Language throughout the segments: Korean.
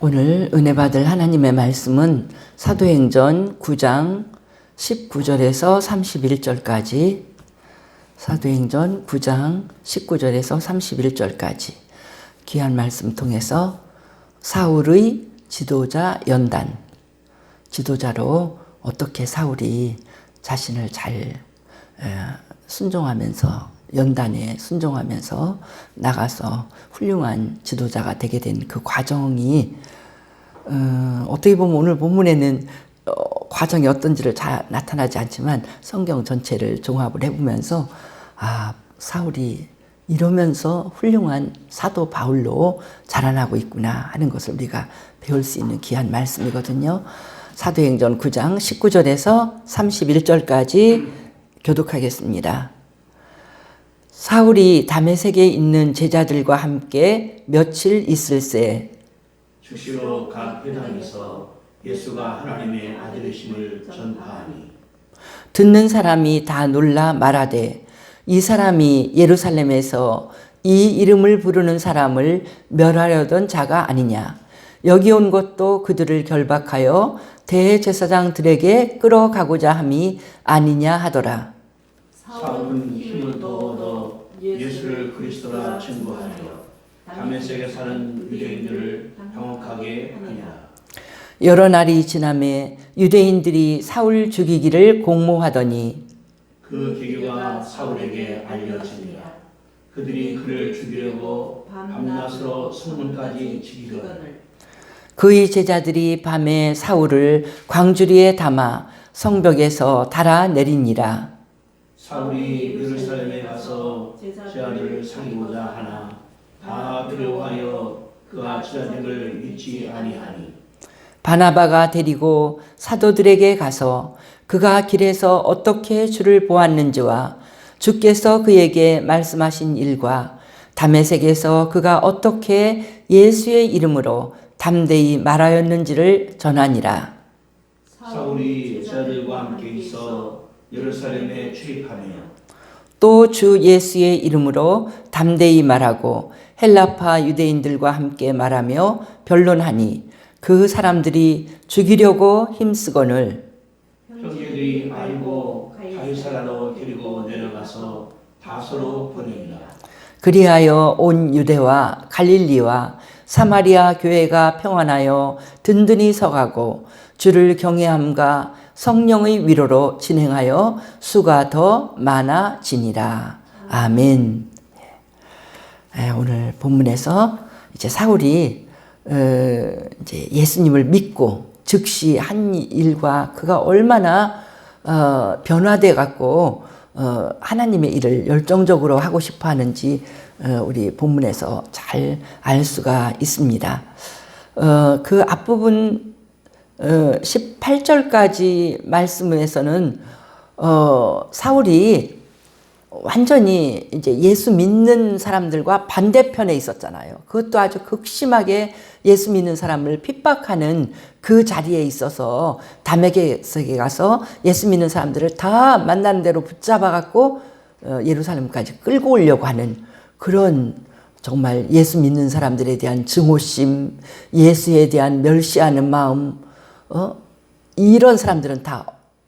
오늘 은혜 받을 하나님의 말씀은 사도행전 9장 19절에서 31절까지, 사도행전 9장 19절에서 31절까지 귀한 말씀 통해서 사울의 지도자 연단, 지도자로 어떻게 사울이 자신을 잘 순종하면서, 연단에 순종하면서 나가서 훌륭한 지도자가 되게 된 그 과정이 어떻게 보면 오늘 본문에는 과정이 어떤지를 잘 나타나지 않지만 성경 전체를 종합을 해보면서 사울이 이러면서 훌륭한 사도 바울로 자라나고 있구나 하는 것을 우리가 배울 수 있는 귀한 말씀이거든요. 사도행전 9장 19절에서 31절까지 교독하겠습니다. 사울이 다메섹에 있는 제자들과 함께 며칠 있을새 즉시로 각 회당에서 예수가 하나님의 아들이심을 전파하니 듣는 사람이 다 놀라 말하되 이 사람이 예루살렘에서 이 이름을 부르는 사람을 멸하려던 자가 아니냐. 여기 온 것도 그들을 결박하여 대제사장들에게 끌어가고자 함이 아니냐 하더라. 사울은 힘을 더 얻어 예수를 그리스도라 증거하여 다메섹에 사는 유대인들을 당혹하게 하니라. 여러 날이 지나매 유대인들이 사울 죽이기를 공모하더니 그 계교가 사울에게 알려지니라. 그들이 그를 죽이려고 밤낮으로 성문까지 지키거늘 그의 제자들이 밤에 사울을 광주리에 담아 성벽에서 달아 내리니라. 사울이 예루살렘에 가서 제자들을 사귀고자 하나 다 두려워하여 그가 제자들을 믿지 아니하니 바나바가 데리고 사도들에게 가서 그가 길에서 어떻게 주를 보았는지와 주께서 그에게 말씀하신 일과 다메섹에서 그가 어떻게 예수의 이름으로 담대히 말하였는지를 전하니라. 사울이 제자들과 함께 있어 예루살렘에 출입하며 또 주 예수의 이름으로 담대히 말하고 헬라파 유대인들과 함께 말하며 변론하니 그 사람들이 죽이려고 힘쓰거늘 형제들이 알고 가이사라로 데리고 내려가서 다소로 보내니라. 그리하여 온 유대와 갈릴리와 사마리아 교회가 평안하여 든든히 서가고 주를 경외함과 성령의 위로로 진행하여 수가 더 많아지니라. 아멘. 오늘 본문에서 이제 사울이 이제 예수님을 믿고 즉시 한 일과 그가 얼마나 변화돼 갖고 하나님의 일을 열정적으로 하고 싶어 하는지 우리 본문에서 잘 알 수가 있습니다. 그 앞부분 18절까지 말씀에서는 사울이 완전히 이제 예수 믿는 사람들과 반대편에 있었잖아요. 그것도 아주 극심하게 예수 믿는 사람을 핍박하는 그 자리에 있어서 다메섹에 가서 예수 믿는 사람들을 다 만나는 대로 붙잡아 갖고 예루살렘까지 끌고 오려고 하는 그런 정말 예수 믿는 사람들에 대한 증오심, 예수에 대한 멸시하는 마음, 이런 사람들은 다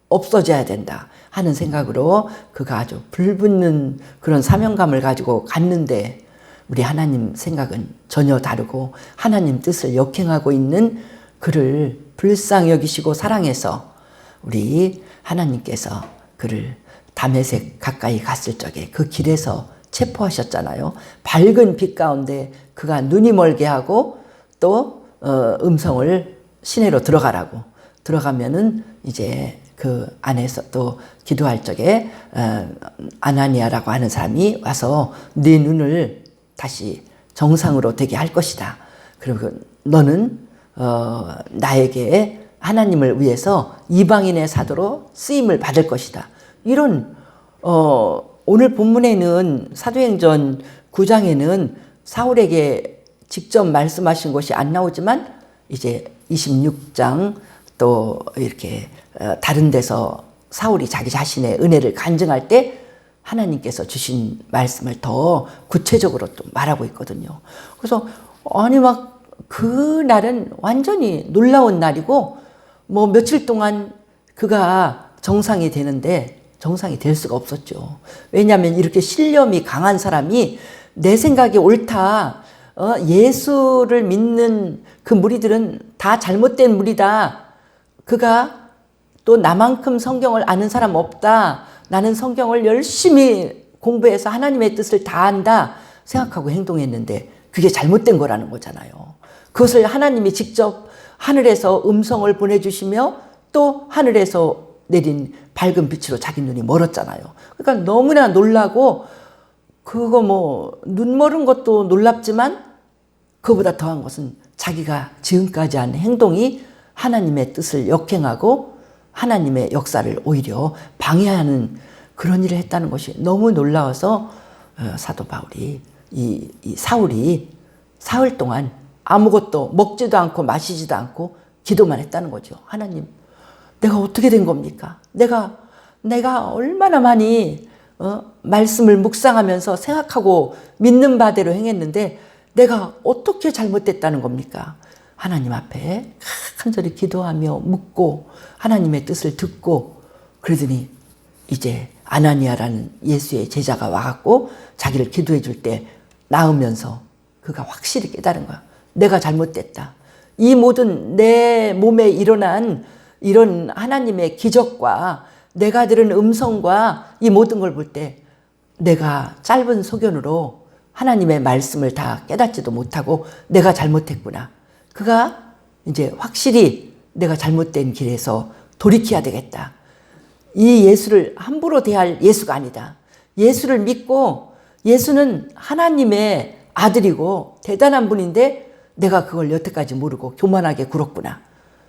없어져야 된다 하는 생각으로 그가 아주 불붙는 그런 사명감을 가지고 갔는데 우리 하나님 생각은 전혀 다르고 하나님 뜻을 역행하고 있는 그를 불쌍히 여기시고 사랑해서 우리 하나님께서 그를 다메섹 가까이 갔을 적에 그 길에서 체포하셨잖아요. 밝은 빛 가운데 그가 눈이 멀게 하고 또 음성을 시내로 들어가라고 들어가면은 이제 그 안에서 또 기도할 적에 아나니아라고 하는 사람이 와서 네 눈을 다시 정상으로 되게 할 것이다. 그리고 너는 나에게 하나님을 위해서 이방인의 사도로 쓰임을 받을 것이다. 이런 오늘 본문에는 사도행전 9장에는 사울에게 직접 말씀하신 것이 안 나오지만 이제 26장 또 이렇게 다른 데서 사울이 자기 자신의 은혜를 간증할 때 하나님께서 주신 말씀을 더 구체적으로 또 말하고 있거든요. 그래서 아니 막 그날은 완전히 놀라운 날이고 뭐 며칠 동안 그가 정상이 되는데 정상이 될 수가 없었죠. 왜냐하면 이렇게 신념이 강한 사람이 내 생각이 옳다. 예수를 믿는 그 무리들은 다 잘못된 무리다. 그가 또 나만큼 성경을 아는 사람 없다. 나는 성경을 열심히 공부해서 하나님의 뜻을 다 안다 생각하고 행동했는데 그게 잘못된 거라는 거잖아요. 그것을 하나님이 직접 하늘에서 음성을 보내주시며 또 하늘에서 내린 밝은 빛으로 자기 눈이 멀었잖아요. 그러니까 너무나 놀라고 그거 뭐 눈 멀은 것도 놀랍지만 그보다 더한 것은 자기가 지금까지 한 행동이 하나님의 뜻을 역행하고 하나님의 역사를 오히려 방해하는 그런 일을 했다는 것이 너무 놀라워서 사도 바울이 이 사울이 사흘 동안 아무것도 먹지도 않고 마시지도 않고 기도만 했다는 거죠. 하나님, 내가 어떻게 된 겁니까? 내가 얼마나 많이 말씀을 묵상하면서 생각하고 믿는 바대로 행했는데 내가 어떻게 잘못됐다는 겁니까? 하나님 앞에 간절히 기도하며 묻고 하나님의 뜻을 듣고 그러더니 이제 아나니아라는 예수의 제자가 와갖고 자기를 기도해 줄 때 나으면서 그가 확실히 깨달은 거야. 내가 잘못됐다. 이 모든 내 몸에 일어난 이런 하나님의 기적과 내가 들은 음성과 이 모든 걸 볼 때 내가 짧은 소견으로 하나님의 말씀을 다 깨닫지도 못하고 내가 잘못했구나. 그가 이제 확실히 내가 잘못된 길에서 돌이켜야 되겠다. 이 예수를 함부로 대할 예수가 아니다. 예수를 믿고 예수는 하나님의 아들이고 대단한 분인데 내가 그걸 여태까지 모르고 교만하게 굴었구나.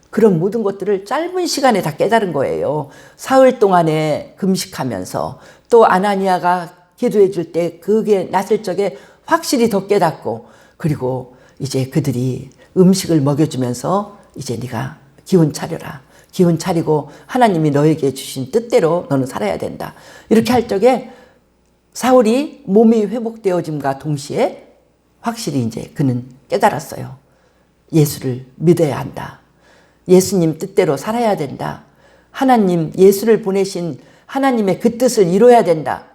그런 모든 것들을 짧은 시간에 다 깨달은 거예요. 사흘 동안에 금식하면서 또 아나니아가 기도해 줄 때 그게 났을 적에 확실히 더 깨닫고 그리고 이제 그들이 음식을 먹여주면서 이제 네가 기운 차려라. 기운 차리고 하나님이 너에게 주신 뜻대로 너는 살아야 된다. 이렇게 할 적에 사울이 몸이 회복되어짐과 동시에 확실히 이제 그는 깨달았어요. 예수를 믿어야 한다. 예수님 뜻대로 살아야 된다. 하나님 예수를 보내신 하나님의 그 뜻을 이뤄야 된다.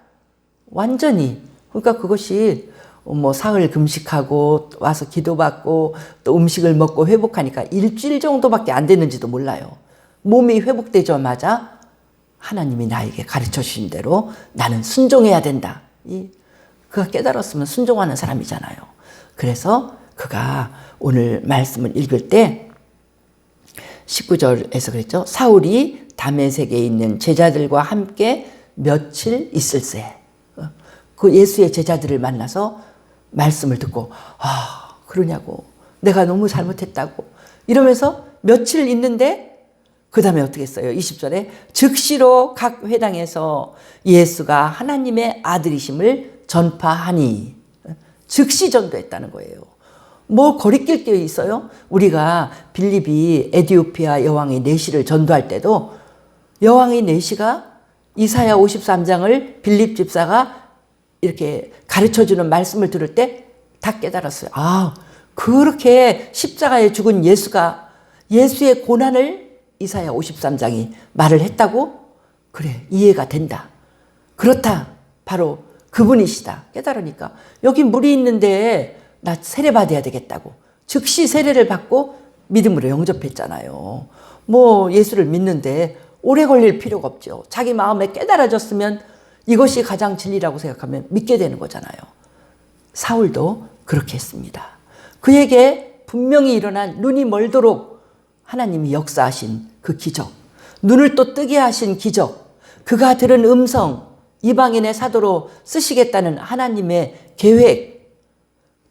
완전히 그러니까 그것이 뭐 사흘 금식하고 와서 기도받고 또 음식을 먹고 회복하니까 일주일 정도밖에 안 됐는지도 몰라요. 몸이 회복되자마자 하나님이 나에게 가르쳐 주신 대로 나는 순종해야 된다. 그가 깨달았으면 순종하는 사람이잖아요. 그래서 그가 오늘 말씀을 읽을 때 19절에서 그랬죠. 사울이 다메섹에 있는 제자들과 함께 며칠 있을세. 그 예수의 제자들을 만나서 말씀을 듣고 그러냐고. 내가 너무 잘못했다고. 이러면서 며칠 있는데 그 다음에 어떻게 했어요? 20절에 즉시로 각 회당에서 예수가 하나님의 아들이심을 전파하니 즉시 전도했다는 거예요. 뭐 거리낄 게 있어요? 우리가 빌립이 에디오피아 여왕의 내시를 전도할 때도 여왕의 내시가 이사야 53장을 빌립 집사가 이렇게 가르쳐주는 말씀을 들을 때 다 깨달았어요. 그렇게 십자가에 죽은 예수가 예수의 고난을 이사야 53장이 말을 했다고? 그래, 이해가 된다. 그렇다. 바로 그분이시다. 깨달으니까 여기 물이 있는데 나 세례 받아야 되겠다고. 즉시 세례를 받고 믿음으로 영접했잖아요. 뭐 예수를 믿는데 오래 걸릴 필요가 없죠. 자기 마음에 깨달아졌으면 이것이 가장 진리라고 생각하면 믿게 되는 거잖아요. 사울도 그렇게 했습니다. 그에게 분명히 일어난 눈이 멀도록 하나님이 역사하신 그 기적, 눈을 또 뜨게 하신 기적, 그가 들은 음성, 이방인의 사도로 쓰시겠다는 하나님의 계획,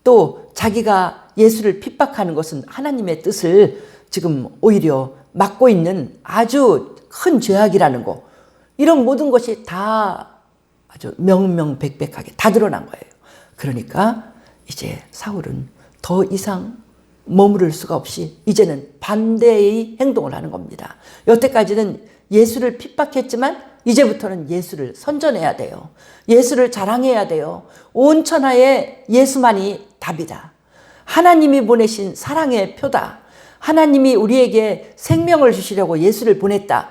또 자기가 예수를 핍박하는 것은 하나님의 뜻을 지금 오히려 막고 있는 아주 큰 죄악이라는 거, 이런 모든 것이 다 아주 명명백백하게 다 드러난 거예요. 그러니까 이제 사울은 더 이상 머무를 수가 없이 이제는 반대의 행동을 하는 겁니다. 여태까지는 예수를 핍박했지만 이제부터는 예수를 선전해야 돼요. 예수를 자랑해야 돼요. 온 천하에 예수만이 답이다. 하나님이 보내신 사랑의 표다. 하나님이 우리에게 생명을 주시려고 예수를 보냈다.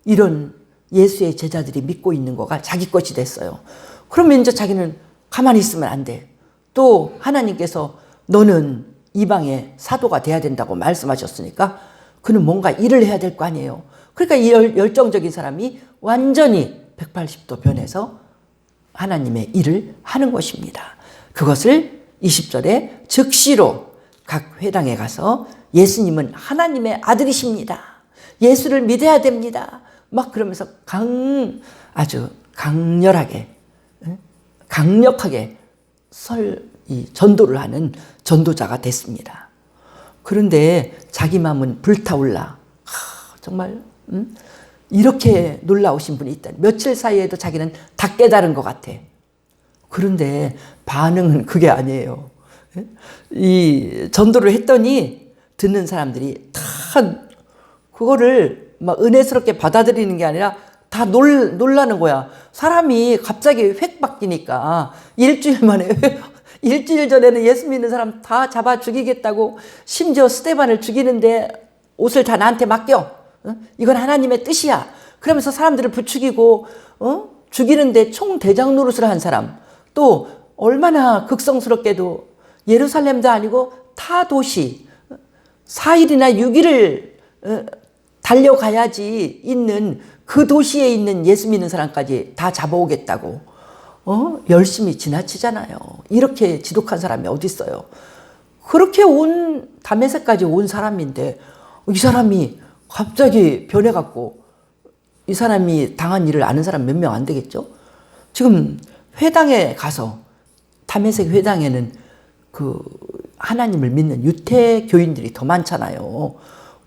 이런 예수의 제자들이 믿고 있는 거가 자기 것이 됐어요. 그러면 이제 자기는 가만히 있으면 안 돼. 또 하나님께서 너는 이방의 사도가 돼야 된다고 말씀하셨으니까 그는 뭔가 일을 해야 될 거 아니에요. 그러니까 이 열정적인 사람이 완전히 180도 변해서 하나님의 일을 하는 것입니다. 그것을 20절에 즉시로 각 회당에 가서 예수님은 하나님의 아들이십니다. 예수를 믿어야 됩니다. 막 그러면서 아주 강렬하게, 강력하게 전도를 하는 전도자가 됐습니다. 그런데 자기 마음은 불타올라. 정말 이렇게 놀라우신 분이 있다. 며칠 사이에도 자기는 다 깨달은 것 같아. 그런데 반응은 그게 아니에요. 이 전도를 했더니 듣는 사람들이 다 그거를 막 은혜스럽게 받아들이는 게 아니라 다 놀라는 거야. 사람이 갑자기 획 바뀌니까 일주일 만에 일주일 전에는 예수 믿는 사람 다 잡아 죽이겠다고 심지어 스데반을 죽이는데 옷을 다 나한테 맡겨. 이건 하나님의 뜻이야. 그러면서 사람들을 부추기고 죽이는데 총대장 노릇을 한 사람. 또 얼마나 극성스럽게도 예루살렘도 아니고 타 도시 4일이나 6일을 달려가야지 있는 그 도시에 있는 예수 믿는 사람까지 다 잡아오겠다고 열심히 지나치잖아요. 이렇게 지독한 사람이 어디 있어요. 그렇게 다메섹까지 온 사람인데 이 사람이 갑자기 변해갖고 이 사람이 당한 일을 아는 사람 몇 명 안 되겠죠. 지금 회당에 가서 다메섹 회당에는 그 하나님을 믿는 유태교인들이 더 많잖아요.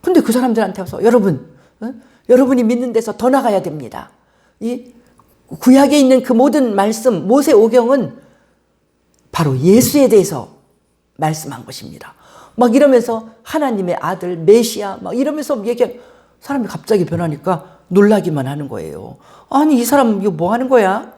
근데 그 사람들한테 와서 여러분이 믿는 데서 더 나가야 됩니다. 이 구약에 있는 그 모든 말씀, 모세오경은 바로 예수에 대해서 말씀한 것입니다. 막 이러면서 하나님의 아들 메시아 막 이러면서 사람이 갑자기 변하니까 놀라기만 하는 거예요. 아니 이 사람 이거 뭐 하는 거야?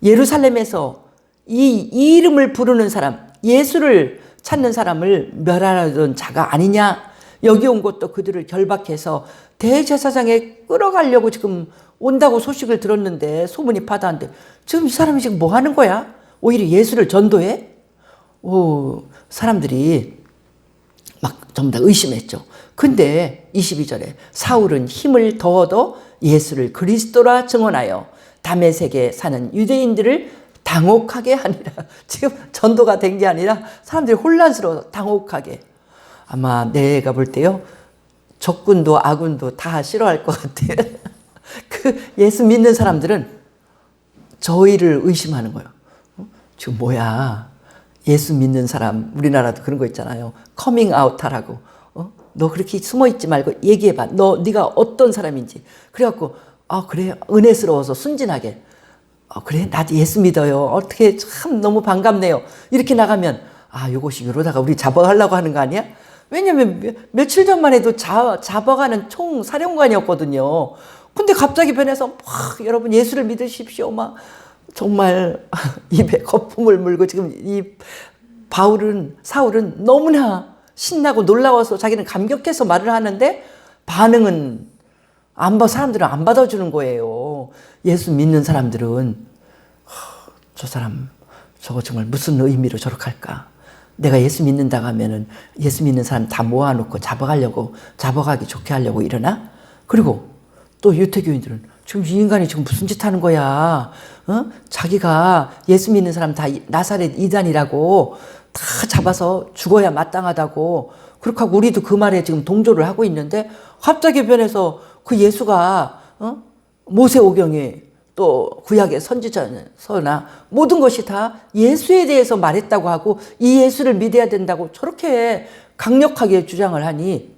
예루살렘에서 이 이름을 부르는 사람, 예수를 찾는 사람을 멸하려던 자가 아니냐? 여기 온 것도 그들을 결박해서 대제사장에 끌어가려고 지금 온다고 소식을 들었는데 소문이 파다한데 지금 이 사람이 지금 뭐 하는 거야? 오히려 예수를 전도해? 사람들이 막 전부 다 의심했죠. 근데 22절에 사울은 힘을 더 얻어 예수를 그리스도라 증언하여 다메섹에 사는 유대인들을 당혹하게 하니라. 지금 전도가 된 게 아니라 사람들이 혼란스러워 당혹하게. 아마 내가 볼 때요. 적군도 아군도 다 싫어할 것 같아요. 그 예수 믿는 사람들은 저희를 의심하는 거예요. 지금 뭐야. 예수 믿는 사람 우리나라도 그런 거 있잖아요. 커밍 아웃 하라고. 너 그렇게 숨어있지 말고 얘기해봐. 네가 어떤 사람인지. 그래갖고 그래 은혜스러워서 순진하게 그래 나도 예수 믿어요. 어떻게 참 너무 반갑네요. 이렇게 나가면 요것이 이러다가 우리 잡아가려고 하는 거 아니야? 왜냐면 며칠 전만 해도 잡아가는 총사령관이었거든요. 근데 갑자기 변해서 막 여러분 예수를 믿으십시오. 막 정말 입에 거품을 물고 지금 이 사울은 너무나 신나고 놀라워서 자기는 감격해서 말을 하는데 반응은 사람들은 안 받아주는 거예요. 예수 믿는 사람들은 저 사람 저거 정말 무슨 의미로 저렇게 할까? 내가 예수 믿는다고 하면은 예수 믿는 사람 다 모아놓고 잡아가기 좋게 하려고 이러나? 그리고 또 유태교인들은 지금 이 인간이 지금 무슨 짓 하는 거야? 자기가 예수 믿는 사람 다 나사렛 이단이라고 다 잡아서 죽어야 마땅하다고 그렇게 하고 우리도 그 말에 지금 동조를 하고 있는데 갑자기 변해서 그 예수가 모세오경에 또 구약의 선지서나 모든 것이 다 예수에 대해서 말했다고 하고 이 예수를 믿어야 된다고 저렇게 강력하게 주장을 하니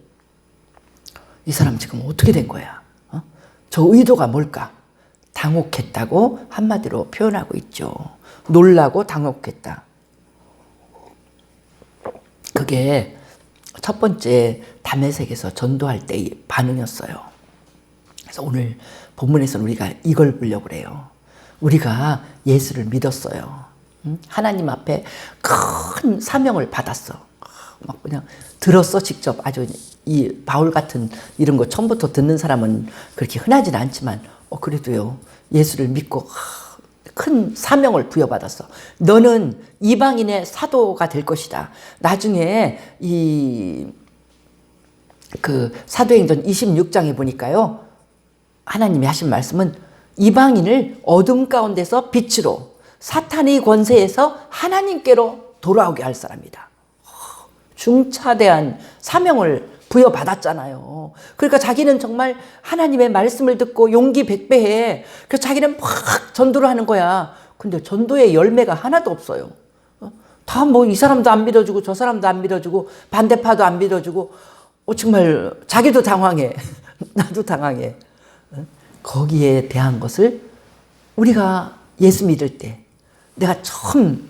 이 사람 지금 어떻게 된 거야? 저 의도가 뭘까? 당혹했다고 한마디로 표현하고 있죠. 놀라고 당혹했다. 그게 첫 번째 다메섹에서 전도할 때의 반응이었어요. 그래서 오늘 본문에서는 우리가 이걸 보려고 그래요. 우리가 예수를 믿었어요. 하나님 앞에 큰 사명을 받았어. 막 그냥 들었어 직접. 아주 이 바울 같은 이런 거 처음부터 듣는 사람은 그렇게 흔하진 않지만 그래도요 예수를 믿고 큰 사명을 부여받았어. 너는 이방인의 사도가 될 것이다. 나중에 그 사도행전 26장에 보니까요 하나님이 하신 말씀은 이방인을 어둠 가운데서 빛으로 사탄의 권세에서 하나님께로 돌아오게 할 사람이다. 중차대한 사명을 부여받았잖아요. 그러니까 자기는 정말 하나님의 말씀을 듣고 용기 백배해. 그래서 자기는 막 전도를 하는 거야. 근데 전도의 열매가 하나도 없어요. 다 뭐 이 사람도 안 믿어주고 저 사람도 안 믿어주고 반대파도 안 믿어주고 정말 자기도 당황해. 나도 당황해. 거기에 대한 것을 우리가 예수 믿을 때 내가 처음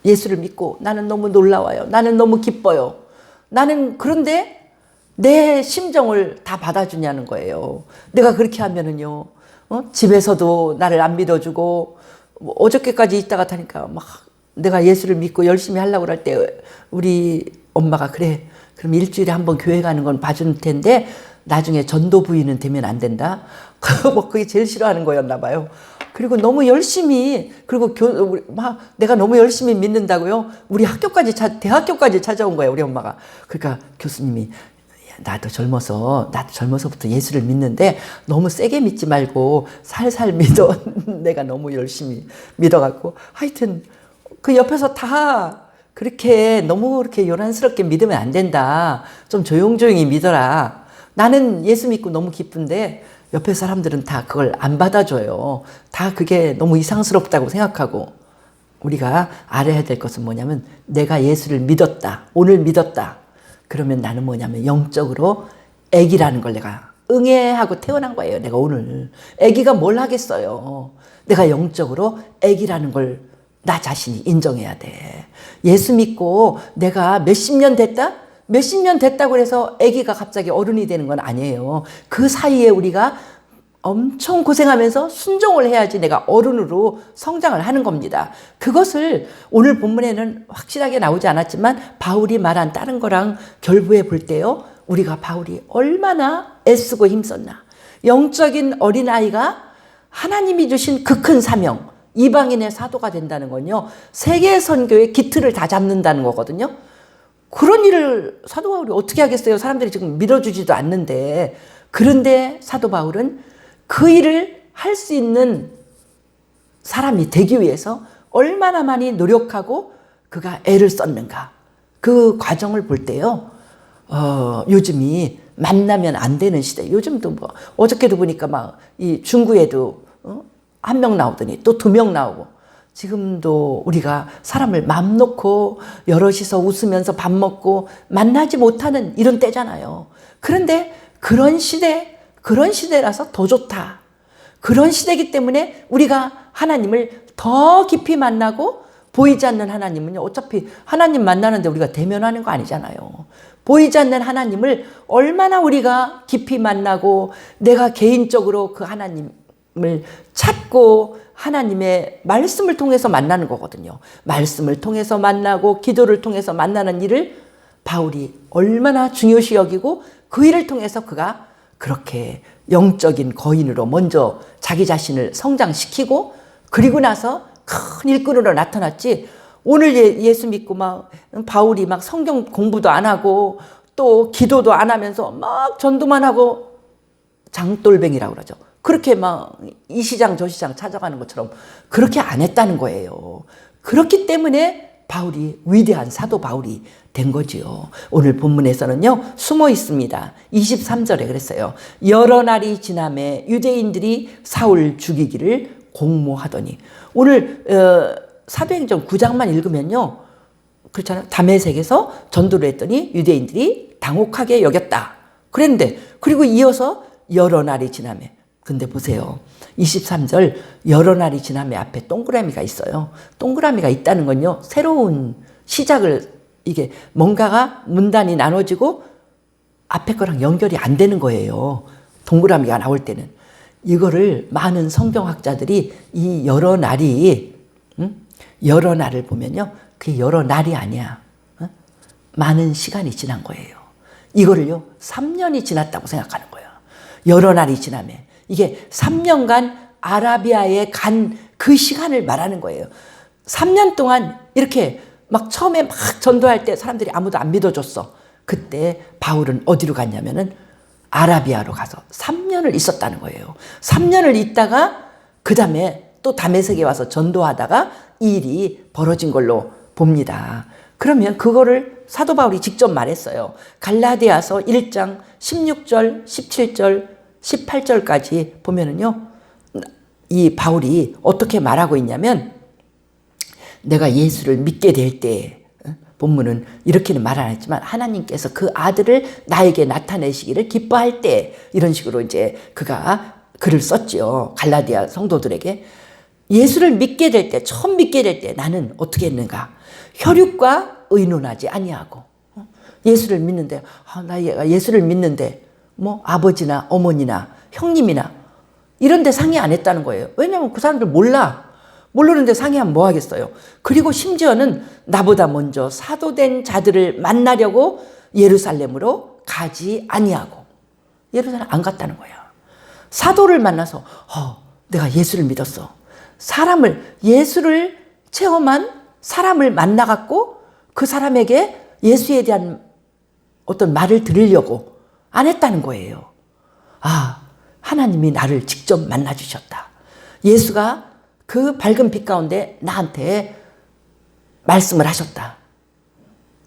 예수를 믿고 나는 너무 놀라워요. 나는 너무 기뻐요. 나는 그런데 내 심정을 다 받아주냐는 거예요. 내가 그렇게 하면은요, 집에서도 나를 안 믿어주고, 어저께까지 있다가 타니까 막 내가 예수를 믿고 열심히 하려고 할 때 우리 엄마가 그래, 그럼 일주일에 한 번 교회 가는 건 봐줄 텐데 나중에 전도 부인은 되면 안 된다. 뭐 그게 제일 싫어하는 거였나 봐요. 그리고 너무 열심히 그리고 막 내가 너무 열심히 믿는다고요. 우리 대학교까지 찾아온 거예요. 우리 엄마가. 그러니까 교수님이 나도 젊어서부터 예수를 믿는데 너무 세게 믿지 말고 살살 믿어. 내가 너무 열심히 믿어갖고 하여튼 그 옆에서 다 그렇게 너무 그렇게 요란스럽게 믿으면 안 된다. 좀 조용조용히 믿어라. 나는 예수 믿고 너무 기쁜데 옆에 사람들은 다 그걸 안 받아줘요. 다 그게 너무 이상스럽다고 생각하고 우리가 알아야 될 것은 뭐냐면 내가 예수를 믿었다. 오늘 믿었다. 그러면 나는 뭐냐면 영적으로 애기라는 걸 내가 응애하고 태어난 거예요. 내가 오늘. 애기가 뭘 하겠어요. 내가 영적으로 애기라는 걸 나 자신이 인정해야 돼. 예수 믿고 내가 몇십 년 됐다? 몇십 년 됐다고 해서 아기가 갑자기 어른이 되는 건 아니에요. 그 사이에 우리가 엄청 고생하면서 순종을 해야지 내가 어른으로 성장을 하는 겁니다. 그것을 오늘 본문에는 확실하게 나오지 않았지만 바울이 말한 다른 거랑 결부해 볼 때요. 우리가 바울이 얼마나 애쓰고 힘썼나. 영적인 어린아이가 하나님이 주신 그 큰 사명, 이방인의 사도가 된다는 건요. 세계 선교의 기틀을 다 잡는다는 거거든요. 그런 일을 사도 바울이 어떻게 하겠어요? 사람들이 지금 믿어주지도 않는데. 그런데 사도 바울은 그 일을 할 수 있는 사람이 되기 위해서 얼마나 많이 노력하고 그가 애를 썼는가. 그 과정을 볼 때요. 요즘이 만나면 안 되는 시대. 요즘도 뭐 어저께도 보니까 막 이 중구에도 한 명 나오더니 또 두 명 나오고. 지금도 우리가 사람을 맘 놓고 여럿이서 웃으면서 밥 먹고 만나지 못하는 이런 때잖아요. 그런데 그런 시대라서 더 좋다. 그런 시대이기 때문에 우리가 하나님을 더 깊이 만나고 보이지 않는 하나님은요. 어차피 하나님 만나는데 우리가 대면하는 거 아니잖아요. 보이지 않는 하나님을 얼마나 우리가 깊이 만나고 내가 개인적으로 그 하나님을 찾고 하나님의 말씀을 통해서 만나는 거거든요. 말씀을 통해서 만나고 기도를 통해서 만나는 일을 바울이 얼마나 중요시 여기고 그 일을 통해서 그가 그렇게 영적인 거인으로 먼저 자기 자신을 성장시키고 그리고 나서 큰 일꾼으로 나타났지. 오늘 예수 믿고 막 바울이 막 성경 공부도 안 하고 또 기도도 안 하면서 막 전도만 하고 장돌뱅이라고 그러죠. 그렇게 막 이 시장 저 시장 찾아가는 것처럼 그렇게 안 했다는 거예요. 그렇기 때문에 바울이 위대한 사도 바울이 된 거지요. 오늘 본문에서는요. 숨어 있습니다. 23절에 그랬어요. 여러 날이 지남에 유대인들이 사울 죽이기를 공모하더니. 오늘 사도행전 9장만 읽으면요. 그렇잖아요. 다메섹에서 전도를 했더니 유대인들이 당혹하게 여겼다. 그랬는데 그리고 이어서 여러 날이 지남에. 근데 보세요. 23절 여러 날이 지남에 앞에 동그라미가 있어요. 동그라미가 있다는 건요. 새로운 시작을 이게 뭔가가 문단이 나눠지고 앞에 거랑 연결이 안 되는 거예요. 동그라미가 나올 때는. 이거를 많은 성경학자들이 이 여러 날이 여러 날을 보면요, 그게 여러 날이 아니야. 많은 시간이 지난 거예요. 이거를요 3년이 지났다고 생각하는 거예요. 여러 날이 지나면 이게 3년간 아라비아에 간 그 시간을 말하는 거예요. 3년 동안 이렇게 막 처음에 막 전도할 때 사람들이 아무도 안 믿어줬어. 그때 바울은 어디로 갔냐면은 아라비아로 가서 3년을 있었다는 거예요. 3년을 있다가 그 다음에 또 다메섹에 와서 전도하다가 이 일이 벌어진 걸로 봅니다. 그러면 그거를 사도 바울이 직접 말했어요. 갈라디아서 1장 16절, 17절, 18절까지 보면은요, 이 바울이 어떻게 말하고 있냐면, 내가 예수를 믿게 될 때, 본문은 이렇게는 말 안 했지만 하나님께서 그 아들을 나에게 나타내시기를 기뻐할 때, 이런 식으로 이제 그가 글을 썼지요. 갈라디아 성도들에게. 예수를 믿게 될 때, 처음 믿게 될 때 나는 어떻게 했는가? 혈육과 의논하지 아니하고, 예수를 믿는데, 나 예수를 믿는데 뭐 아버지나 어머니나 형님이나 이런 데 상의 안 했다는 거예요. 왜냐하면 그 사람들 모르는데 상의하면 뭐 하겠어요. 그리고 심지어는 나보다 먼저 사도된 자들을 만나려고 예루살렘으로 가지 아니하고, 예루살렘 안 갔다는 거야. 사도를 만나서 내가 예수를 믿었어. 예수를 체험한 사람을 만나갖고 그 사람에게 예수에 대한 어떤 말을 들으려고 안 했다는 거예요. 하나님이 나를 직접 만나주셨다. 예수가 그 밝은 빛 가운데 나한테 말씀을 하셨다.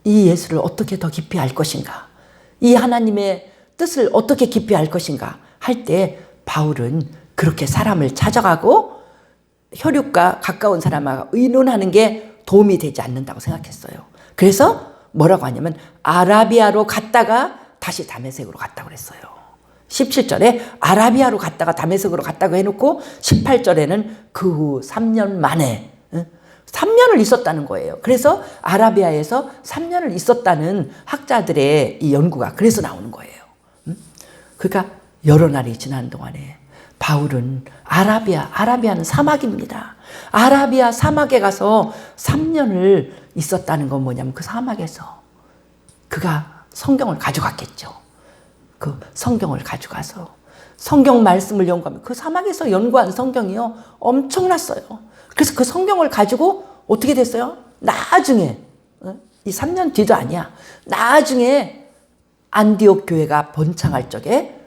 이 예수를 어떻게 더 깊이 알 것인가? 이 하나님의 뜻을 어떻게 깊이 알 것인가? 할 때 바울은 그렇게 사람을 찾아가고 혈육과 가까운 사람과 의논하는 게 도움이 되지 않는다고 생각했어요. 그래서 뭐라고 하냐면 아라비아로 갔다가 다시 다메섹으로 갔다고 그랬어요. 17절에 아라비아로 갔다가 다메섹으로 갔다고 해놓고 18절에는 그 후 3년 만에 3년을 있었다는 거예요. 그래서 아라비아에서 3년을 있었다는 학자들의 이 연구가 그래서 나오는 거예요. 그러니까 여러 날이 지난 동안에 바울은 아라비아는 사막입니다. 아라비아 사막에 가서 3년을 있었다는 건 뭐냐면 그 사막에서 그가 성경을 가져갔겠죠. 그 성경을 가져가서 성경 말씀을 연구하면 그 사막에서 연구한 성경이요 엄청났어요. 그래서 그 성경을 가지고 어떻게 됐어요? 나중에 이 3년 뒤도 아니야. 나중에 안디옥 교회가 번창할 적에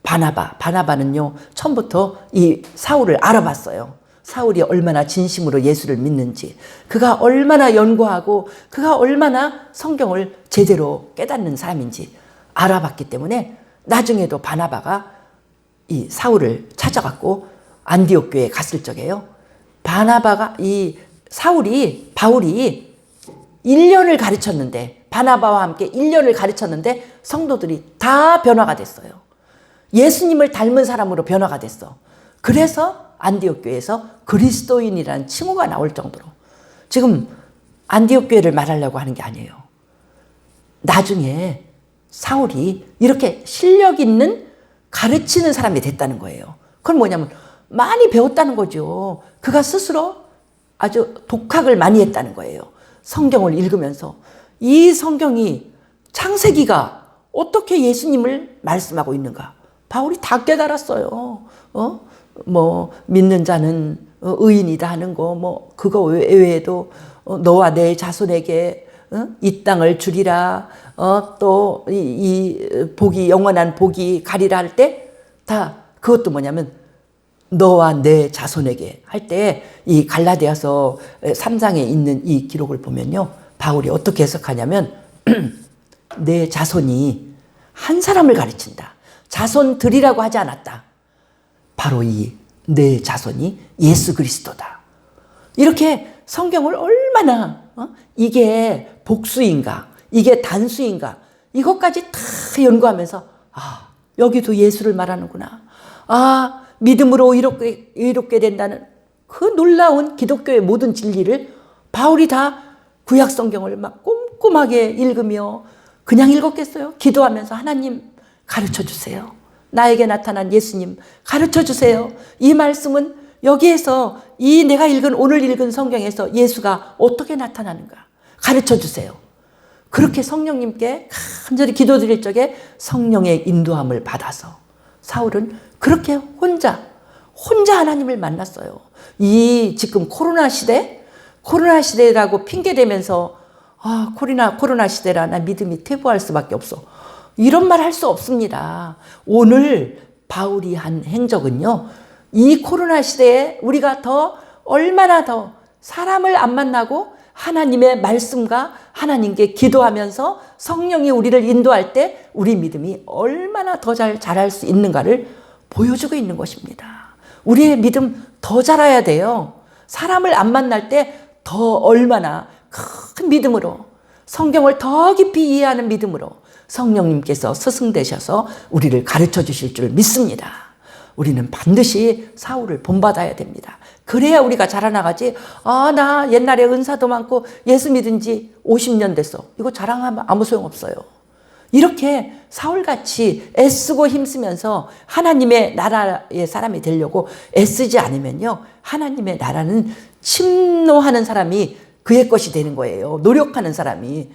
바나바는요 처음부터 이 사울을 알아봤어요. 사울이 얼마나 진심으로 예수를 믿는지, 그가 얼마나 연구하고 그가 얼마나 성경을 제대로 깨닫는 사람인지 알아봤기 때문에 나중에도 바나바가 이 사울을 찾아갔고 안디옥 교회에 갔을 적에요. 바울이 1년을 가르쳤는데, 바나바와 함께 1년을 가르쳤는데 성도들이 다 변화가 됐어요. 예수님을 닮은 사람으로 변화가 됐어. 그래서 안디옥 교회에서 그리스도인이라는 칭호가 나올 정도로. 지금 안디옥 교회를 말하려고 하는 게 아니에요. 나중에 사울이 이렇게 실력 있는 가르치는 사람이 됐다는 거예요. 그건 뭐냐면 많이 배웠다는 거죠. 그가 스스로 아주 독학을 많이 했다는 거예요. 성경을 읽으면서 이 성경이 창세기가 어떻게 예수님을 말씀하고 있는가 바울이 다 깨달았어요. 뭐 믿는 자는 의인이다 하는 거, 뭐 그거 외에도 너와 내 자손에게 이 땅을 주리라, 또 이 복이 영원한 복이 가리라 할 때 다 그것도 뭐냐면 너와 내 자손에게 할 때 이 갈라디아서 3장에 있는 이 기록을 보면요 바울이 어떻게 해석하냐면 내 자손이 한 사람을 가르친다. 자손들이라고 하지 않았다. 바로 이 내 자손이 예수 그리스도다. 이렇게 성경을 얼마나 이게 복수인가 이게 단수인가 이것까지 다 연구하면서 여기도 예수를 말하는구나. 믿음으로 의롭게 된다는 그 놀라운 기독교의 모든 진리를 바울이 다 구약 성경을 막 꼼꼼하게 읽으며 그냥 읽었겠어요? 기도하면서 하나님 가르쳐 주세요. 나에게 나타난 예수님 가르쳐 주세요. 이 말씀은 여기에서 이 내가 오늘 읽은 성경에서 예수가 어떻게 나타나는가 가르쳐 주세요. 그렇게 성령님께 간절히 기도드릴 적에 성령의 인도함을 받아서 사울은 그렇게 혼자 하나님을 만났어요. 이 지금 코로나 시대라고 핑계대면서 코로나 시대라 나 믿음이 퇴보할 수밖에 없어. 이런 말 할 수 없습니다. 오늘 바울이 한 행적은요. 이 코로나 시대에 우리가 얼마나 더 사람을 안 만나고 하나님의 말씀과 하나님께 기도하면서 성령이 우리를 인도할 때 우리 믿음이 얼마나 더 자랄 수 있는가를 보여주고 있는 것입니다. 우리의 믿음 더 자라야 돼요. 사람을 안 만날 때 더 얼마나 큰 믿음으로 성경을 더 깊이 이해하는 믿음으로 성령님께서 스승되셔서 우리를 가르쳐 주실 줄 믿습니다. 우리는 반드시 사울을 본받아야 됩니다. 그래야 우리가 자라나가지. 나 옛날에 은사도 많고 예수 믿은 지 50년 됐어. 이거 자랑하면 아무 소용없어요. 이렇게 사울같이 애쓰고 힘쓰면서 하나님의 나라의 사람이 되려고 애쓰지 않으면요. 하나님의 나라는 침노하는 사람이 그의 것이 되는 거예요. 노력하는 사람이.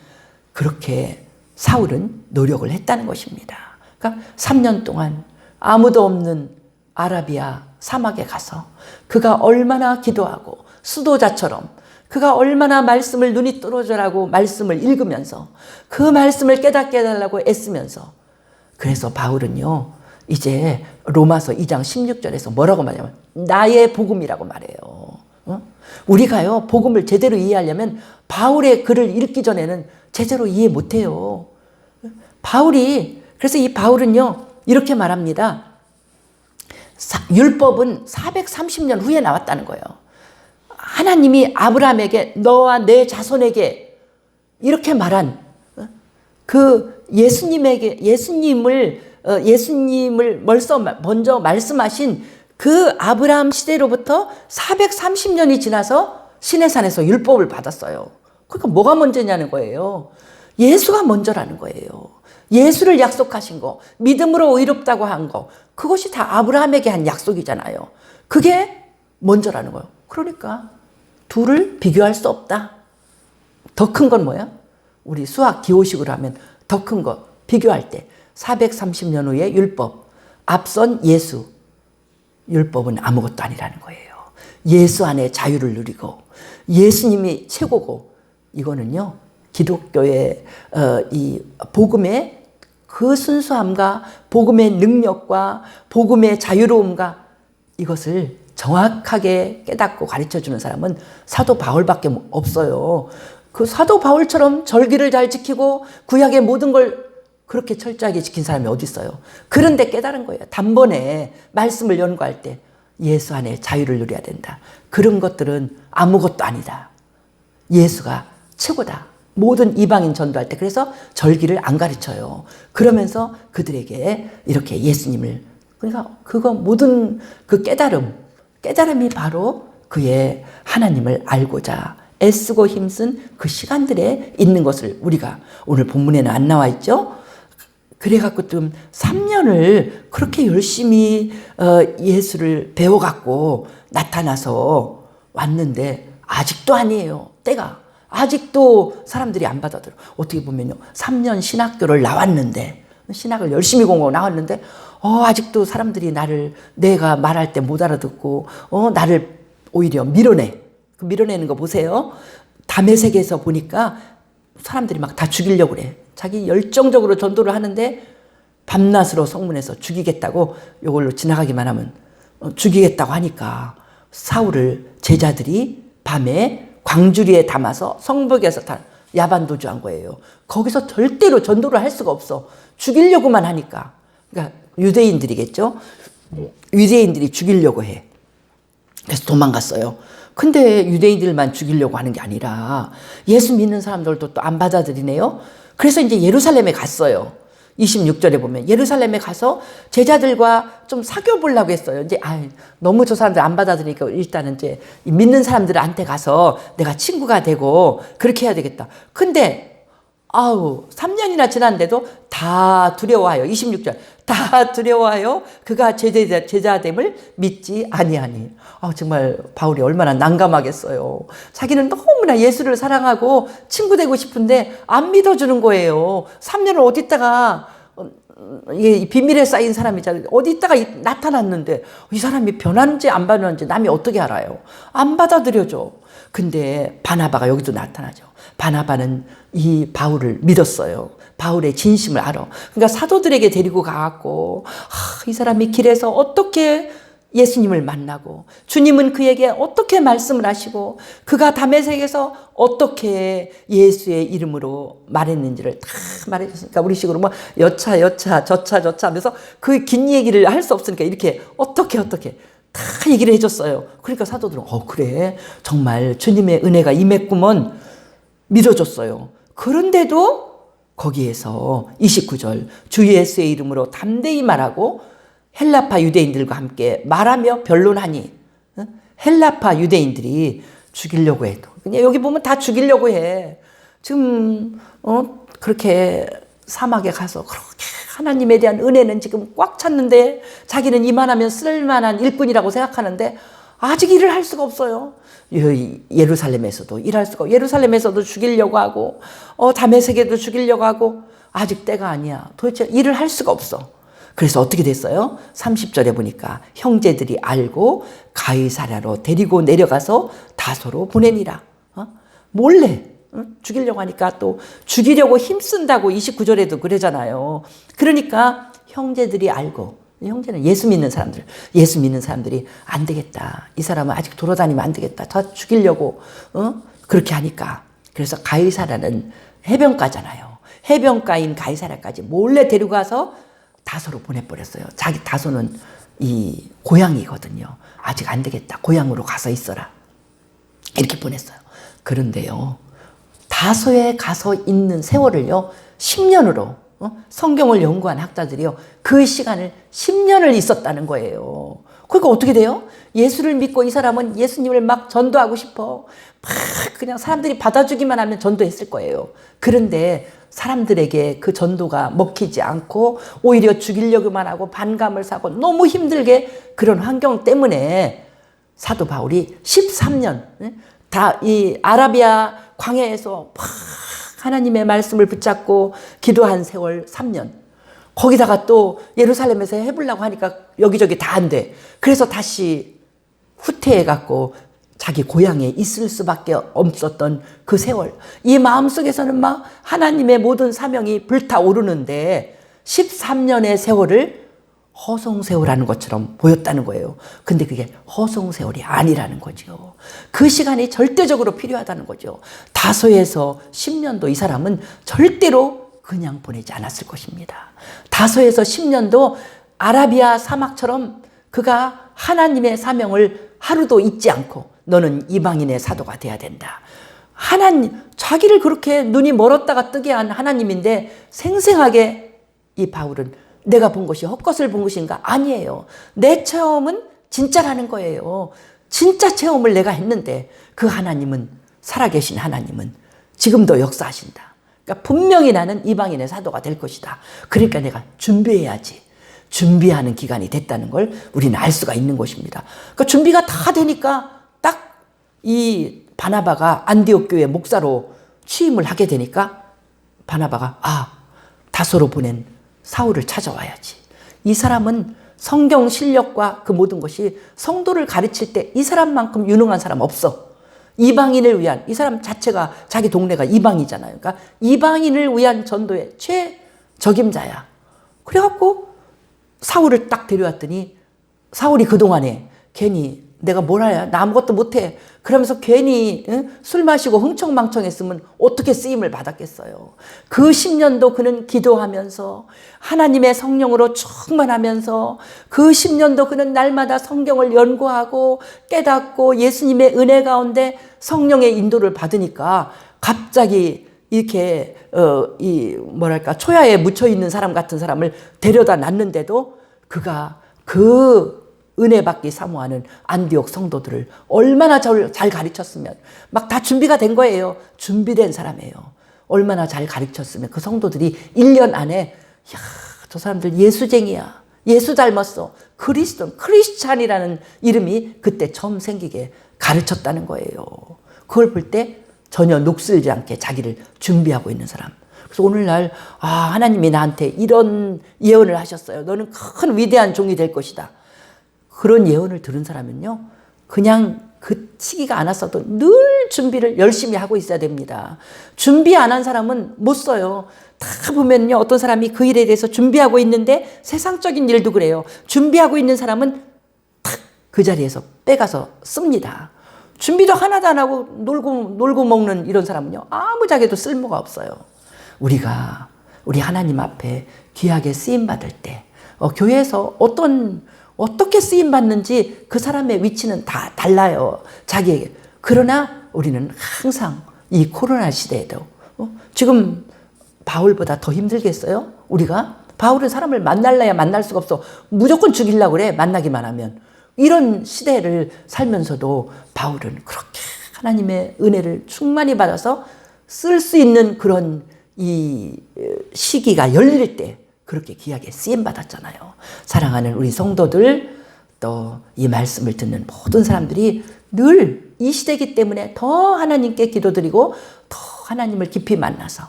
그렇게 사울은 노력을 했다는 것입니다. 그러니까 3년 동안 아무도 없는 아라비아 사막에 가서 그가 얼마나 기도하고 수도자처럼 그가 얼마나 말씀을 눈이 떨어져라고 말씀을 읽으면서 그 말씀을 깨닫게 해달라고 애쓰면서 그래서 바울은요 이제 로마서 2장 16절에서 뭐라고 말하냐면 나의 복음이라고 말해요. 우리가요 복음을 제대로 이해하려면 바울의 글을 읽기 전에는 제대로 이해 못해요. 그래서 이 바울은요 이렇게 말합니다. 율법은 430년 후에 나왔다는 거예요. 하나님이 아브라함에게 너와 내 자손에게 이렇게 말한 그 예수님을 먼저 말씀하신 그 아브라함 시대로부터 430년이 지나서 시내산에서 율법을 받았어요. 그러니까 뭐가 먼저냐는 거예요. 예수가 먼저라는 거예요. 예수를 약속하신 거, 믿음으로 의롭다고 한 거, 그것이 다 아브라함에게 한 약속이잖아요. 그게 먼저라는 거예요. 그러니까 둘을 비교할 수 없다. 더 큰 건 뭐야? 우리 수학 기호식으로 하면 더 큰 거 비교할 때 430년 후에 율법, 앞선 예수. 율법은 아무것도 아니라는 거예요. 예수 안에 자유를 누리고 예수님이 최고고 이거는요. 기독교의 이 복음의 그 순수함과 복음의 능력과 복음의 자유로움과 이것을 정확하게 깨닫고 가르쳐주는 사람은 사도 바울밖에 없어요. 그 사도 바울처럼 절기를 잘 지키고 구약의 모든 걸 그렇게 철저하게 지킨 사람이 어디 있어요. 그런데 깨달은 거예요. 단번에 말씀을 연구할 때 예수 안에 자유를 누려야 된다. 그런 것들은 아무것도 아니다. 예수가 최고다. 모든 이방인 전도할 때 그래서 절기를 안 가르쳐요. 그러면서 그들에게 이렇게 예수님을 그러니까 그거 모든 그 깨달음이 바로 그의 하나님을 알고자 애쓰고 힘쓴 그 시간들에 있는 것을 우리가 오늘 본문에는 안 나와 있죠. 그래갖고 좀 3년을 그렇게 열심히 예수를 배워갖고 나타나서 왔는데 아직도 아니에요. 때가. 아직도 사람들이 안 받아들여. 어떻게 보면요. 3년 신학교를 나왔는데 신학을 열심히 공부하고 나왔는데 아직도 사람들이 내가 말할 때 못 알아듣고 나를 오히려 밀어내. 그 밀어내는 거 보세요. 담에색에서 보니까 사람들이 막 다 죽이려고 그래. 자기 열정적으로 전도를 하는데 밤낮으로 성문에서 죽이겠다고 이걸로 지나가기만 하면 죽이겠다고 하니까 사울을 제자들이 밤에 광주리에 담아서 성벽에서 야반도주한 거예요. 거기서 절대로 전도를 할 수가 없어. 죽이려고만 하니까. 그러니까 유대인들이겠죠. 유대인들이 죽이려고 해. 그래서 도망갔어요. 근데 유대인들만 죽이려고 하는 게 아니라 예수 믿는 사람들도 또 안 받아들이네요. 그래서 이제 예루살렘에 갔어요. 26절에 보면 예루살렘에 가서 제자들과 좀 사귀어 보려고 했어요. 이제 너무 저 사람들 안 받아들이니까 일단은 이제 믿는 사람들한테 가서 내가 친구가 되고 그렇게 해야 되겠다. 근데 아우 3년이나 지났는데도 다 두려워하여 26절 다 두려워하여 그가 제자됨을 믿지 아니하니. 정말 바울이 얼마나 난감하겠어요. 자기는 너무나 예수를 사랑하고 친구 되고 싶은데 안 믿어주는 거예요. 3년을 어디다가 비밀에 쌓인 사람이잖아요. 어디다가 나타났는데 이 사람이 변하는지 안 변하는지 남이 어떻게 알아요? 안 받아들여줘. 근데 바나바가 여기도 나타나죠. 바나바는 이 바울을 믿었어요. 바울의 진심을 알아. 그러니까 사도들에게 데리고 가갖고 이 사람이 길에서 어떻게 예수님을 만나고 주님은 그에게 어떻게 말씀을 하시고 그가 다메섹에서 어떻게 예수의 이름으로 말했는지를 다 말해줬으니까 우리 식으로 뭐 여차 저차 하면서 그 긴 얘기를 할 수 없으니까 이렇게 어떻게 다 얘기를 해줬어요. 그러니까 사도들은 그래 정말 주님의 은혜가 임했구먼 믿어줬어요. 그런데도 거기에서 29절 주 예수의 이름으로 담대히 말하고 헬라파 유대인들과 함께 말하며 변론하니. 헬라파 유대인들이 죽이려고 해도 그냥 여기 보면 다 죽이려고 해. 지금 그렇게 사막에 가서 그렇게 하나님에 대한 은혜는 지금 꽉 찼는데 자기는 이만하면 쓸만한 일꾼이라고 생각하는데 아직 일을 할 수가 없어요. 예루살렘에서도 일할 수가 없고 예루살렘에서도 죽이려고 하고 다메섹에도 죽이려고 하고 아직 때가 아니야. 도대체 일을 할 수가 없어. 그래서 어떻게 됐어요? 30절에 보니까 형제들이 알고 가이사랴로 데리고 내려가서 다소로 보내니라. 몰래 죽이려고 하니까 또 죽이려고 힘쓴다고 29절에도 그러잖아요. 그러니까 형제들이 알고, 형제는 예수 믿는 사람들이 안 되겠다. 이 사람은 아직 돌아다니면 안 되겠다. 다 죽이려고 그렇게 하니까. 그래서 가이사랴는 해변가잖아요. 해변가인 가이사랴까지 몰래 데려가서 다소로 보내버렸어요. 자기 다소는 이 고향이거든요. 아직 안 되겠다. 고향으로 가서 있어라. 이렇게 보냈어요. 그런데요. 다소에 가서 있는 세월을요. 10년으로 성경을 연구한 학자들이요. 그 시간을 10년을 있었다는 거예요. 그러니까 어떻게 돼요? 예수를 믿고 이 사람은 예수님을 막 전도하고 싶어. 막 그냥 사람들이 받아주기만 하면 전도했을 거예요. 그런데 사람들에게 그 전도가 먹히지 않고 오히려 죽이려고만 하고 반감을 사고 너무 힘들게 그런 환경 때문에 사도 바울이 13년 다 이 아라비아 광야에서 막 하나님의 말씀을 붙잡고 기도한 세월 3년. 거기다가 또 예루살렘에서 해보려고 하니까 여기저기 다 안 돼. 그래서 다시 후퇴해갖고 자기 고향에 있을 수밖에 없었던 그 세월. 이 마음속에서는 막 하나님의 모든 사명이 불타오르는데 13년의 세월을 허송세월하는 것처럼 보였다는 거예요. 근데 그게 허송세월이 아니라는 거죠. 그 시간이 절대적으로 필요하다는 거죠. 다소에서 10년도 이 사람은 절대로 그냥 보내지 않았을 것입니다. 다소에서 10년도 아라비아 사막처럼 그가 하나님의 사명을 하루도 잊지 않고 너는 이방인의 사도가 돼야 된다. 자기를 그렇게 눈이 멀었다가 뜨게 한 하나님인데 생생하게 이 바울은 내가 본 것이 헛것을 본 것인가? 아니에요. 내 체험은 진짜라는 거예요. 진짜 체험을 내가 했는데 그 하나님은 살아계신 하나님은 지금도 역사하신다. 그러니까 분명히 나는 이방인의 사도가 될 것이다. 그러니까 내가 준비해야지. 준비하는 기간이 됐다는 걸 우리는 알 수가 있는 것입니다. 그러니까 준비가 다 되니까 딱 이 바나바가 안디옥 교회 목사로 취임을 하게 되니까 바나바가 다소로 보낸 사울을 찾아와야지. 이 사람은 성경 실력과 그 모든 것이 성도를 가르칠 때 이 사람만큼 유능한 사람 없어. 이방인을 위한, 이 사람 자체가 자기 동네가 이방이잖아요. 그러니까 이방인을 위한 전도의 최적임자야. 그래갖고 사울을 딱 데려왔더니 사울이 그동안에 괜히 내가 뭘 해야? 나 아무것도 못해. 그러면서 괜히 술 마시고 흥청망청했으면 어떻게 쓰임을 받았겠어요. 그 10년도 그는 기도하면서 하나님의 성령으로 충만하면서 그 10년도 그는 날마다 성경을 연구하고 깨닫고 예수님의 은혜 가운데 성령의 인도를 받으니까 갑자기 이렇게 초야에 묻혀 있는 사람 같은 사람을 데려다 놨는데도 그가 그 은혜 받기 사모하는 안디옥 성도들을 얼마나 잘 가르쳤으면 막 다 준비가 된 거예요. 준비된 사람이에요. 얼마나 잘 가르쳤으면 그 성도들이 1년 안에 야, 저 사람들 예수쟁이야. 예수 닮았어. 크리스찬이라는 이름이 그때 처음 생기게 가르쳤다는 거예요. 그걸 볼 때 전혀 녹슬지 않게 자기를 준비하고 있는 사람. 그래서 오늘날 하나님이 나한테 이런 예언을 하셨어요. 너는 큰 위대한 종이 될 것이다. 그런 예언을 들은 사람은요. 그냥 그 시기가 안 왔어도 늘 준비를 열심히 하고 있어야 됩니다. 준비 안 한 사람은 못 써요. 다 보면요. 어떤 사람이 그 일에 대해서 준비하고 있는데 세상적인 일도 그래요. 준비하고 있는 사람은 탁 그 자리에서 빼가서 씁니다. 준비도 하나도 안 하고 놀고 먹는 이런 사람은요. 아무짝에도 쓸모가 없어요. 우리가 우리 하나님 앞에 귀하게 쓰임받을 때 교회에서 어떻게 쓰임받는지 그 사람의 위치는 다 달라요. 자기에게. 그러나 우리는 항상 이 코로나 시대에도 지금 바울보다 더 힘들겠어요? 우리가? 바울은 사람을 만날래야 만날 수가 없어. 무조건 죽이려고 그래. 만나기만 하면. 이런 시대를 살면서도 바울은 그렇게 하나님의 은혜를 충만히 받아서 쓸 수 있는 그런 이 시기가 열릴 때 그렇게 귀하게 쓰임받았잖아요. 사랑하는 우리 성도들, 또 이 말씀을 듣는 모든 사람들이 늘 이 시대이기 때문에 더 하나님께 기도드리고 더 하나님을 깊이 만나서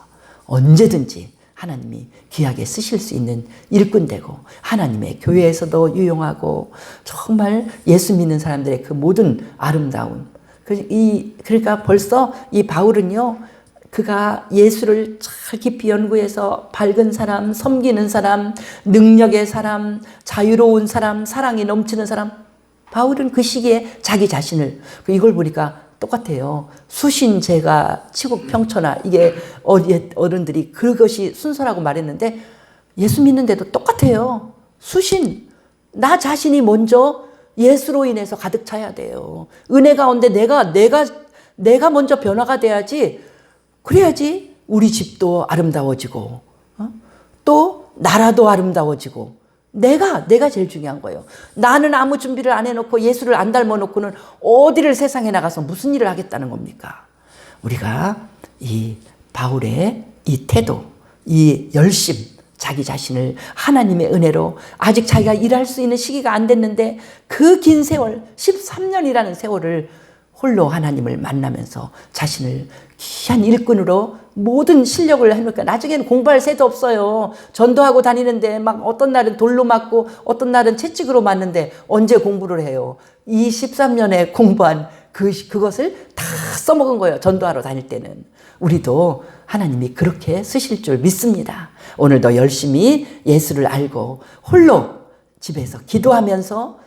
언제든지 하나님이 귀하게 쓰실 수 있는 일꾼 되고 하나님의 교회에서도 유용하고 정말 예수 믿는 사람들의 그 모든 아름다움. 그러니까 벌써 이 바울은요. 그가 예수를 잘 깊이 연구해서 밝은 사람, 섬기는 사람, 능력의 사람, 자유로운 사람, 사랑이 넘치는 사람. 바울은 그 시기에 자기 자신을 이걸 보니까 똑같아요. 수신제가 치국평천하 이게 어른들이 그것이 순서라고 말했는데 예수 믿는데도 똑같아요. 수신 나 자신이 먼저 예수로 인해서 가득 차야 돼요. 은혜 가운데 내가 먼저 변화가 돼야지. 그래야지 우리 집도 아름다워지고 또 나라도 아름다워지고 내가 제일 중요한 거예요. 나는 아무 준비를 안 해놓고 예수를 안 닮아놓고는 어디를 세상에 나가서 무슨 일을 하겠다는 겁니까? 우리가 이 바울의 이 태도, 이 열심, 자기 자신을 하나님의 은혜로 아직 자기가 일할 수 있는 시기가 안 됐는데 그 긴 세월, 13년이라는 세월을 홀로 하나님을 만나면서 자신을 귀한 일꾼으로 모든 실력을 해놓으니까 나중에는 공부할 새도 없어요. 전도하고 다니는데 막 어떤 날은 돌로 맞고 어떤 날은 채찍으로 맞는데 언제 공부를 해요. 이 13년에 공부한 그것을 다 써먹은 거예요. 전도하러 다닐 때는. 우리도 하나님이 그렇게 쓰실 줄 믿습니다. 오늘도 열심히 예수를 알고 홀로 집에서 기도하면서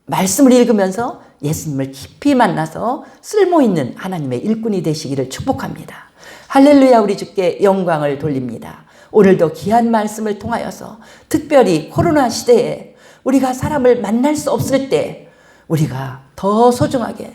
말씀을 읽으면서 예수님을 깊이 만나서 쓸모있는 하나님의 일꾼이 되시기를 축복합니다. 할렐루야. 우리 주께 영광을 돌립니다. 오늘도 귀한 말씀을 통하여서 특별히 코로나 시대에 우리가 사람을 만날 수 없을 때 우리가 더 소중하게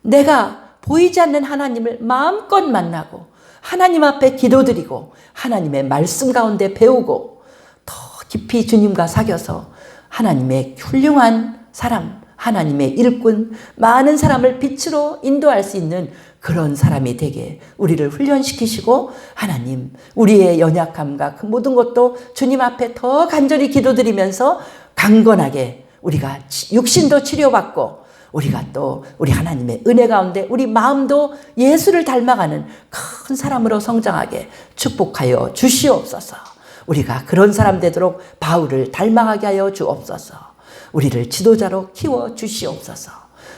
내가 보이지 않는 하나님을 마음껏 만나고 하나님 앞에 기도드리고 하나님의 말씀 가운데 배우고 더 깊이 주님과 사귀어서 하나님의 훌륭한 사람, 하나님의 일꾼, 많은 사람을 빛으로 인도할 수 있는 그런 사람이 되게 우리를 훈련시키시고 하나님 우리의 연약함과 그 모든 것도 주님 앞에 더 간절히 기도드리면서 강건하게 우리가 육신도 치료받고 우리가 또 우리 하나님의 은혜 가운데 우리 마음도 예수를 닮아가는 큰 사람으로 성장하게 축복하여 주시옵소서. 우리가 그런 사람 되도록 바울을 닮아가게 하여 주옵소서. 우리를 지도자로 키워 주시옵소서.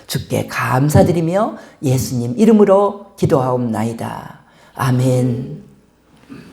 주께 감사드리며 예수님 이름으로 기도하옵나이다. 아멘.